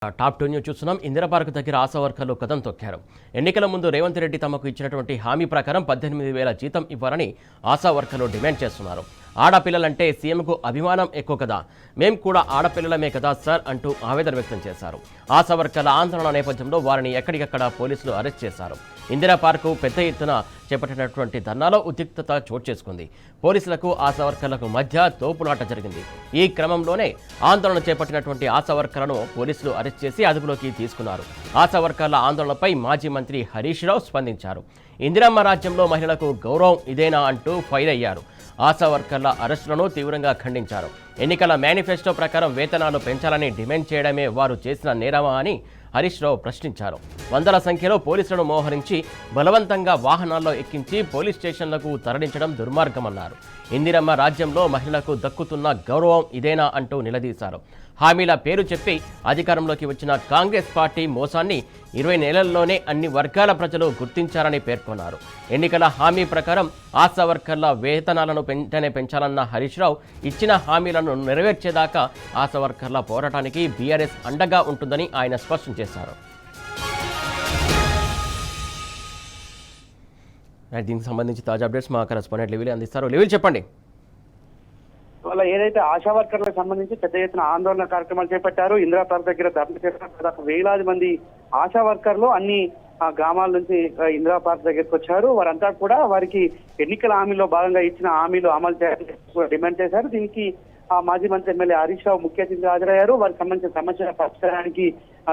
Top 2 news చూస్తున్నాం. Indira park దగ్గర ఆశా వర్కర్లు కదం తొక్కారు. ఎన్నికల ముందు రేవంత్ రెడ్డి తమకు ఇచ్చినటువంటి హామీ ప్రకారం 18,000 జీతం ఇవ్వాలని ఆశా వర్కర్లు డిమాండ్ చేస్తున్నారు. ఆడపిల్లలంటే సీఎంకు అభిమానం ఎక్కువ కదా, మేం కూడా ఆడపిల్లలమే కదా సార్ అంటూ ఆవేదన వ్యక్తం చేశారు. ఆశా వర్కర్ల ఆందోళన నేపథ్యంలో వారిని ఎక్కడికక్కడ పోలీసులు అరెస్ట్ చేశారు. ఇందిరా పార్కు పెద్ద ఎత్తున చేపట్టినటువంటి ధర్నాలో ఉద్రిక్తత చోటు చేసుకుంది. పోలీసులకు ఆశా వర్కర్లకు మధ్య తోపులాట జరిగింది. ఈ క్రమంలోనే ఆందోళన చేపట్టినటువంటి ఆశా వర్కర్లను పోలీసులు అరెస్ట్ చేసి అదుపులోకి తీసుకున్నారు. ఆశా వర్కర్ల ఆందోళనపై మాజీ మంత్రి హరీష్ రావు స్పందించారు. ఇందిరమ్మ రాజ్యంలో మహిళలకు గౌరవం ఇదేనా అంటూ ఫైర్ అయ్యారు. ఆశా వర్కర్ల అరెస్టులను తీవ్రంగా ఖండించారు. ఎన్నికల మేనిఫెస్టో ప్రకారం వేతనాలు పెంచాలని డిమాండ్ చేయడమే వారు చేసిన నేరమా అని హరీష్ రావు ప్రశ్నించారు. వందల సంఖ్యలో పోలీసులను మోహరించి బలవంతంగా వాహనాల్లో ఎక్కించి పోలీస్ స్టేషన్లకు తరలించడం దుర్మార్గమన్నారు. ఇందిరమ్మ రాజ్యంలో మహిళలకు దక్కుతున్న గౌరవం ఇదేనా అంటూ నిలదీశారు. హామీల పేరు చెప్పి అధికారంలోకి వచ్చిన కాంగ్రెస్ పార్టీ మోసాన్ని 20 నెలల్లోనే అన్ని వర్గాల ప్రజలు గుర్తించారని పేర్కొన్నారు. ఎన్నికల హామీ ప్రకారం ఆశా వర్కర్ల వేతనాలను వెంటనే పెంచాలన్న హరీష్ రావు ఇచ్చిన హామీలను నెరవేర్చేదాకా ఆశా వర్కర్ల పోరాటానికి బీఆర్ఎస్ అండగా ఉంటుందని ఆయన స్పష్టం చేశారు. దీనికి సంబంధించి తాజా అప్డేట్స్ మా కరెస్పాండెంట్ లెవిల్ అందిస్తారు. లెవిల్ చెప్పండి. వాళ్ళ ఏదైతే ఆశా వర్కర్లకు సంబంధించి పెద్ద ఎత్తున ఆందోళన కార్యక్రమాలు చేపట్టారు. ఇందిరా పార్క్ దగ్గర ధర్నా చేసిన దాదాపు వేలాది మంది ఆశా వర్కర్లు అన్ని గ్రామాల నుంచి ఇందిరా పార్క్ దగ్గరికి వచ్చారు. వారంతా కూడా వారికి ఎన్నికల హామీలో భాగంగా ఇచ్చిన హామీలు అమలు చేయాలని డిమాండ్ చేశారు. దీనికి మాజీ మంత్రి ఎమ్మెల్యే హరీష్ రావు ముఖ్య అతిథిగా హాజరయ్యారు. వారికి సంబంధించిన సమస్యల పరిష్కారానికి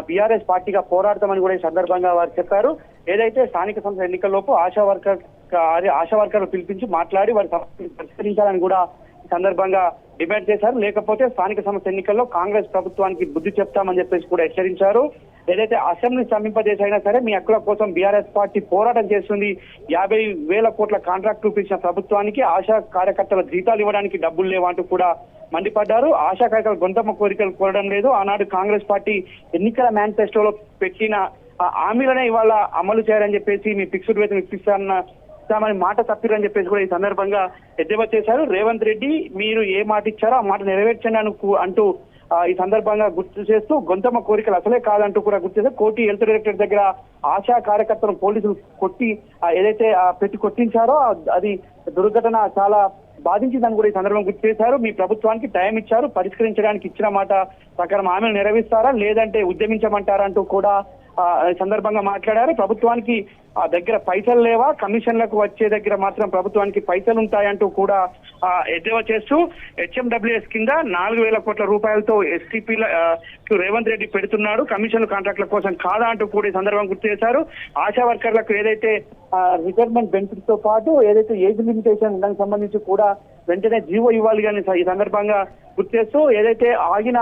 బీఆర్ఎస్ పార్టీగా పోరాడతామని కూడా ఈ సందర్భంగా వారు చెప్పారు. ఏదైతే స్థానిక సంస్థ ఎన్నికల్లోపు ఆశా వర్కర్లు పిలిపించి మాట్లాడి వారి సమస్యలు పరిష్కరించాలని కూడా ఈ సందర్భంగా డిమాండ్ చేశారు. లేకపోతే స్థానిక సంస్థ ఎన్నికల్లో కాంగ్రెస్ ప్రభుత్వానికి బుద్ధి చెప్తామని చెప్పేసి కూడా హెచ్చరించారు. ఏదైతే అసెంబ్లీ సమీపజేసైనా సరే మీ హక్కుల కోసం బీఆర్ఎస్ పార్టీ పోరాటం చేస్తుంది. 50,000 కోట్ల కాంట్రాక్ట్ చూపించిన ప్రభుత్వానికి ఆశా కార్యకర్తల జీతాలు ఇవ్వడానికి డబ్బులు లేవంటూ కూడా మండిపడ్డారు. ఆశా కార్యకర్తలు గొంతమ్మ కోరికలు కోరడం లేదు. ఆనాడు కాంగ్రెస్ పార్టీ ఎన్నికల మేనిఫెస్టోలో పెట్టిన హామీలనే ఇవాళ అమలు చేయాలని చెప్పేసి మీ ఫిక్స్డ్ వేతనం ఇస్తామని మాట తప్పిరని చెప్పేసి కూడా ఈ సందర్భంగా ఎద్దేవా చేశారు. రేవంత్ రెడ్డి మీరు ఏ మాట ఇచ్చారో ఆ మాట నెరవేర్చండి అంటూ ఈ సందర్భంగా గుర్తు చేస్తూ గొంతమ్మ కోరికలు అసలే కాదంటూ కూడా గుర్తు చేశారు. కోటి హెల్త్ డైరెక్టర్ దగ్గర ఆశా కార్యకర్తలను పోలీసులు కొట్టి ఏదైతే పెట్టి కొట్టించారో అది దుర్ఘటన చాలా బాధించిందని కూడా ఈ సందర్భంగా గుర్తు చేశారు. మీ ప్రభుత్వానికి టైం ఇచ్చారు, పరిష్కరించడానికి ఇచ్చిన మాట ప్రకారం ఆమెను నెరవేరుస్తారా లేదంటే ఉద్యమించమంటారా అంటూ కూడా సందర్భంగా మాట్లాడారు. ప్రభుత్వానికి దగ్గర పైసలు లేవా, కమిషన్లకు వచ్చే దగ్గర మాత్రం ప్రభుత్వానికి పైసలు ఉంటాయంటూ కూడా ఎద్దేవా చేస్తూ హెచ్ఎండబ్ల్యూఎస్ కింద 4,000 కోట్ల రూపాయలతో ఎస్టీపీల రేవంత్ రెడ్డి పెడుతున్నాడు, కమిషన్లు కాంట్రాక్టుల కోసం కాదా అంటూ కూడా ఈ సందర్భంగా గుర్తు చేశారు. ఆశా వర్కర్లకు ఏదైతే రిటైర్మెంట్ బెనిఫిట్స్ తో పాటు ఏదైతే ఏజ్ లిమిటేషన్ దానికి సంబంధించి కూడా వెంటనే జీవో ఇవ్వాలి కానీ ఈ సందర్భంగా గుర్తు చేస్తూ ఏదైతే ఆగిన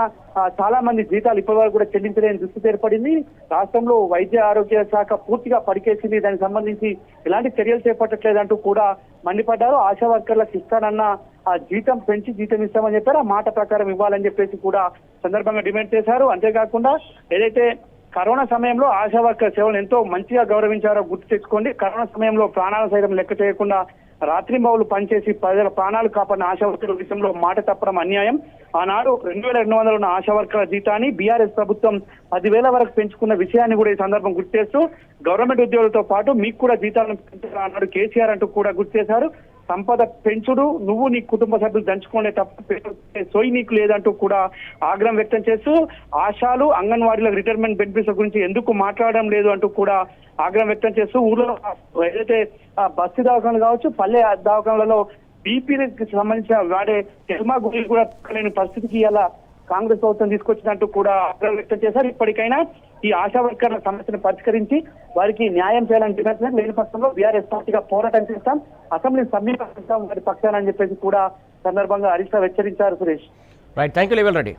చాలా మంది జీతాలు ఇప్పటివరకు కూడా చెల్లించలేని దృష్టి ఏర్పడింది. రాష్ట్రంలో వైద్య ఆరోగ్య శాఖ పూర్తిగా పడికేసింది. దానికి సంబంధించి ఎలాంటి చర్యలు చేపట్టట్లేదంటూ కూడా మండిపడ్డారు. ఆశా వర్కర్లకు ఇస్తానన్న జీతం పెంచి జీతం ఇస్తామని చెప్పారు. ఆ మాట ప్రకారం ఇవ్వాలని చెప్పేసి కూడా సందర్భంగా డిమాండ్ చేశారు. అంతేకాకుండా ఏదైతే కరోనా సమయంలో ఆశా వర్కర్ సేవలు ఎంతో మంచిగా గౌరవించారో గుర్తు తెచ్చుకోండి. కరోనా సమయంలో ప్రాణాల సైతం లెక్క చేయకుండా రాత్రింబవులు పనిచేసి ప్రజల ప్రాణాలు కాపాడిన ఆశా వర్కర్ల విషయంలో మాట తప్పడం అన్యాయం. ఆనాడు 2,200 ఉన్న ఆశా వర్కర్ల జీతాన్ని బీఆర్ఎస్ ప్రభుత్వం 10,000 వరకు పెంచుకున్న విషయాన్ని కూడా ఈ సందర్భం గుర్తు చేస్తూ గవర్నమెంట్ ఉద్యోగులతో పాటు మీకు కూడా జీతాలను పెంచాలన్నాడు కేసీఆర్ అంటూ కూడా గుర్తు చేశారు. సంపద పెంచుడు నువ్వు నీ కుటుంబ సభ్యులు దంచుకునే తప్ప సోయి నీకు లేదంటూ కూడా ఆగ్రహం వ్యక్తం చేస్తూ ఆశాలు అంగన్వాడీల రిటైర్మెంట్ బెనిఫిట్స్ గురించి ఎందుకు మాట్లాడడం లేదు అంటూ కూడా ఆగ్రహం వ్యక్తం చేస్తూ ఊళ్ళో ఏదైతే బస్తీ దవాఖానలు కావచ్చు, పల్లె దవాఖానలలో బీపీకి సంబంధించిన వాడే టెల్మా గురించి కూడా లేని పరిస్థితికి ఇలా కాంగ్రెస్ ప్రభుత్వం తీసుకొచ్చినట్టు కూడా ఆగ్రహం వ్యక్తం చేశారు. ఇప్పటికైనా ఈ ఆశా వర్కర్ల సమస్యను పరిష్కరించి వారికి న్యాయం చేయాలని డిమాండ్ లేని పక్షంలో బీఆర్ఎస్ పార్టీగా పోరాటం చేస్తాం, అసెంబ్లీ సమీపిస్తాం వారి పక్షాన అని చెప్పేసి కూడా సందర్భంగా హరీష్ రావు హెచ్చరించారు. Suresh right, thank you level Reddy.